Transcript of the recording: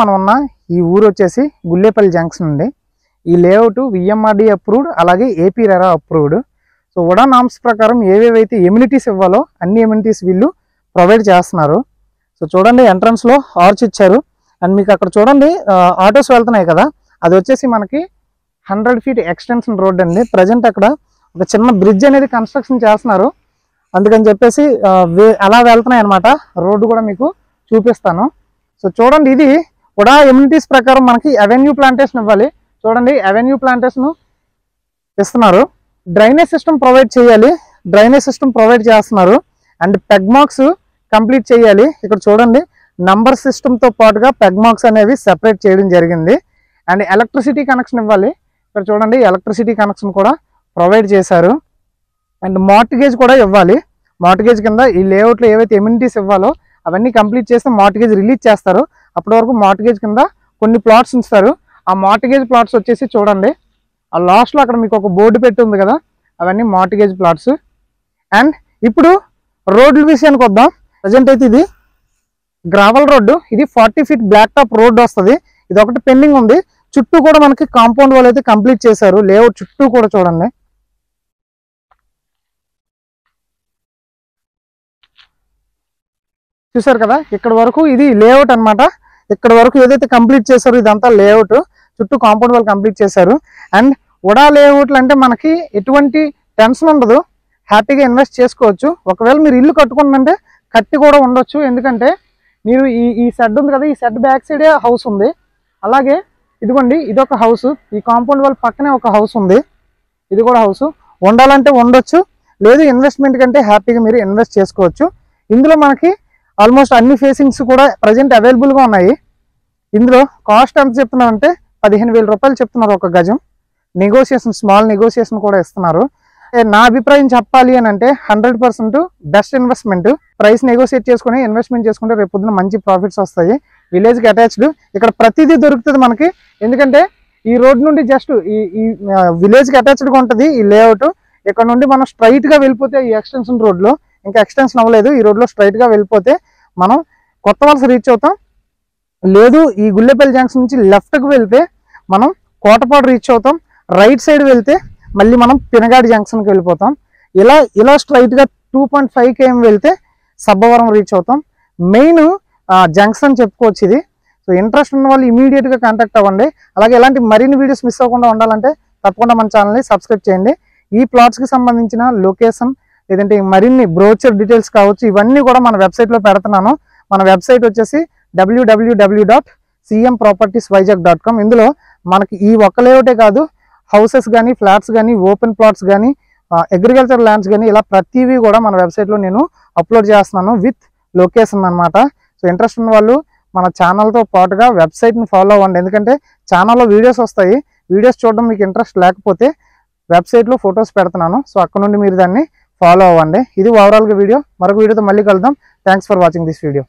మనం ఉన్న ఈ ఊరు వచ్చేసి గుల్లేపల్లి జంక్షన్ అండి. ఈ లేఅవుట్ విఎంఆర్డి అప్రూవ్డ్, అలాగే ఏపీ రెరా అప్రూవ్డ్. సో ఉడా నామ్స్ ప్రకారం ఏవేవైతే ఎమ్యూనిటీస్ ఇవ్వాలో అన్ని ఎమ్యూనిటీస్ వీళ్ళు ప్రొవైడ్ చేస్తున్నారు. సో చూడండి, ఎంట్రన్స్లో ఆర్చ్ ఇచ్చారు. అండ్ మీకు అక్కడ చూడండి ఆటోస్ వెళ్తున్నాయి కదా, అది వచ్చేసి మనకి 100 feet ఎక్స్టెన్షన్ రోడ్ అండి. ప్రజెంట్ అక్కడ ఒక చిన్న బ్రిడ్జ్ అనేది కన్స్ట్రక్షన్ చేస్తున్నారు, అందుకని చెప్పేసి అలా వెళ్తున్నాయి అనమాట. రోడ్డు కూడా మీకు చూపిస్తాను. సో చూడండి, ఇది ఉడా ఎమ్యూనిటీస్ ప్రకారం మనకి అవెన్యూ ప్లాంటేషన్ ఇవ్వాలి. చూడండి, అవెన్యూ ప్లాంటేషన్ ఇస్తున్నారు. డ్రైనేజ్ సిస్టమ్ ప్రొవైడ్ చేయాలి, డ్రైనేజ్ సిస్టమ్ ప్రొవైడ్ చేస్తున్నారు. అండ్ పెగ్ మార్క్స్ కంప్లీట్ చేయాలి. ఇక్కడ చూడండి, నంబర్ సిస్టమ్తో పాటుగా పెగ్ మార్క్స్ అనేవి సెపరేట్ చేయడం జరిగింది. అండ్ ఎలక్ట్రిసిటీ కనెక్షన్ ఇవ్వాలి. ఇక్కడ చూడండి, ఎలక్ట్రిసిటీ కనెక్షన్ కూడా ప్రొవైడ్ చేశారు. అండ్ మార్టిగేజ్ కూడా ఇవ్వాలి. మార్టిగేజ్ కింద ఈ లేఅవుట్లో ఏవైతే ఎమ్యూనిటీస్ ఇవ్వాలో అవన్నీ కంప్లీట్ చేస్తే మార్టిగేజ్ రిలీజ్ చేస్తారు. అప్పటి వరకు మార్టిగేజ్ కింద కొన్ని ప్లాట్స్ ఉంచుతారు. ఆ మార్టిగేజ్ ప్లాట్స్ వచ్చేసి చూడండి, ఆ లాస్ట్లో అక్కడ మీకు ఒక బోర్డు పెట్టి ఉంది కదా, అవన్నీ మార్టిగేజ్ ప్లాట్స్. అండ్ ఇప్పుడు రోడ్ల విషయానికి వద్దాం. ప్రజెంట్ అయితే ఇది గ్రావెల్ రోడ్డు, ఇది 40 feet బ్లాక్ టాప్ రోడ్డు వస్తుంది. ఇది ఒకటి పెండింగ్ ఉంది. చుట్టూ కూడా మనకి కాంపౌండ్ వాళ్ళు అయితే కంప్లీట్ చేశారు. లేఅవుట్ చుట్టూ కూడా చూడండి, చూసారు కదా, ఇక్కడ వరకు ఇది లేఅవుట్ అనమాట. ఇక్కడ వరకు ఏదైతే కంప్లీట్ చేశారో ఇదంతా లేఅవుట్, చుట్టూ కాంపౌండ్ వాళ్ళు కంప్లీట్ చేశారు. అండ్ ఉడా లేఅవుట్లు అంటే మనకి ఎటువంటి టెన్షన్ ఉండదు, హ్యాపీగా ఇన్వెస్ట్ చేసుకోవచ్చు. ఒకవేళ మీరు ఇల్లు కట్టుకుంటుంటే కట్టి కూడా ఉండొచ్చు, ఎందుకంటే మీరు ఈ షెడ్ ఉంది కదా, ఈ షెడ్ బ్యాక్ సైడే హౌస్ ఉంది. అలాగే ఇదిగోండి, ఇదొక హౌస్, ఈ కాంపౌండ్ వాళ్ళ పక్కనే ఒక హౌస్ ఉంది, ఇది కూడా హౌస్. ఉండాలంటే ఉండొచ్చు, లేదు ఇన్వెస్ట్మెంట్ కంటే హ్యాపీగా మీరు ఇన్వెస్ట్ చేసుకోవచ్చు. ఇందులో మనకి ఆల్మోస్ట్ అన్ని ఫేసింగ్స్ కూడా ప్రజెంట్ అవైలబుల్గా ఉన్నాయి. ఇందులో కాస్ట్ ఎంత చెప్తున్నారంటే 15,000 రూపాయలు చెప్తున్నారు ఒక గజం. నెగోషియేషన్, స్మాల్ నెగోషియేషన్ కూడా ఇస్తున్నారు. నా అభిప్రాయం చెప్పాలి అని అంటే 100% బెస్ట్ ఇన్వెస్ట్మెంట్. ప్రైస్ నెగోషియేట్ చేసుకుని ఇన్వెస్ట్మెంట్ చేసుకుంటే రేపు పొద్దున మంచి ప్రాఫిట్స్ వస్తాయి. విలేజ్కి అటాచ్డ్, ఇక్కడ ప్రతిదీ దొరుకుతుంది మనకి. ఎందుకంటే ఈ రోడ్ నుండి జస్ట్ ఈ విలేజ్కి అటాచ్డ్గా ఉంటుంది ఈ లేఅవుట్. ఇక్కడ నుండి మనం స్ట్రైట్గా వెళ్ళిపోతే ఈ ఎక్స్టెన్షన్ రోడ్లో, ఇంకా ఎక్స్టెన్షన్ అవ్వలేదు, ఈ రోడ్లో స్ట్రైట్గా వెళ్ళిపోతే మనం కొత్త వలస రీచ్ అవుతాం. లేదు ఈ గుల్లేపల్లి జంక్షన్ నుంచి లెఫ్ట్కి వెళ్తే మనం కోటపాడు రీచ్ అవుతాం. రైట్ సైడ్ వెళ్తే మళ్ళీ మనం పినగాడి జంక్షన్కి వెళ్ళిపోతాం. ఇలా స్ట్రైట్గా 2.5 km వెళ్తే సబ్బవరం రీచ్ అవుతాం. మెయిన్ జంక్షన్ చెప్పుకోవచ్చు ఇది. సో ఇంట్రెస్ట్ ఉన్న వాళ్ళు ఇమీడియట్గా కాంటాక్ట్ అవ్వండి. అలాగే ఇలాంటి మరిన్ని వీడియోస్ మిస్ అవ్వకుండా ఉండాలంటే తప్పకుండా మన ఛానల్ని సబ్స్క్రైబ్ చేయండి. ఈ ప్లాట్స్కి సంబంధించిన లొకేషన్, లేదంటే మరిన్ని బ్రోచర్ డీటెయిల్స్ కావచ్చు, ఇవన్నీ కూడా మన వెబ్సైట్లో పెడుతున్నాను. మన వెబ్సైట్ వచ్చేసి www.cmpropertiesvizag.com. ఇందులో మనకి ఈ ఒక్క లేఅవుటే కాదు, హౌసెస్ కానీ, ఫ్లాట్స్ కానీ, ఓపెన్ ప్లాట్స్ కానీ, అగ్రికల్చర్ ల్యాండ్స్ కానీ, ఇలా ప్రతివీ కూడా మన వెబ్సైట్లో నేను అప్లోడ్ చేస్తున్నాను విత్ లొకేషన్ అనమాట. సో ఇంట్రెస్ట్ ఉన్న వాళ్ళు మన ఛానల్తో పాటుగా వెబ్సైట్ని ఫాలో అవ్వండి. ఎందుకంటే ఛానల్లో వీడియోస్ వస్తాయి, వీడియోస్ చూడడం మీకు ఇంట్రెస్ట్ లేకపోతే వెబ్సైట్లో ఫొటోస్ పెడుతున్నాను. సో అక్కడ నుండి మీరు దాన్ని ఫాలో అవ్వండి. ఇది ఓవరాల్గా వీడియో. మరొక వీడియోతో మళ్ళీ కలుద్దాం. Thanks for watching this video.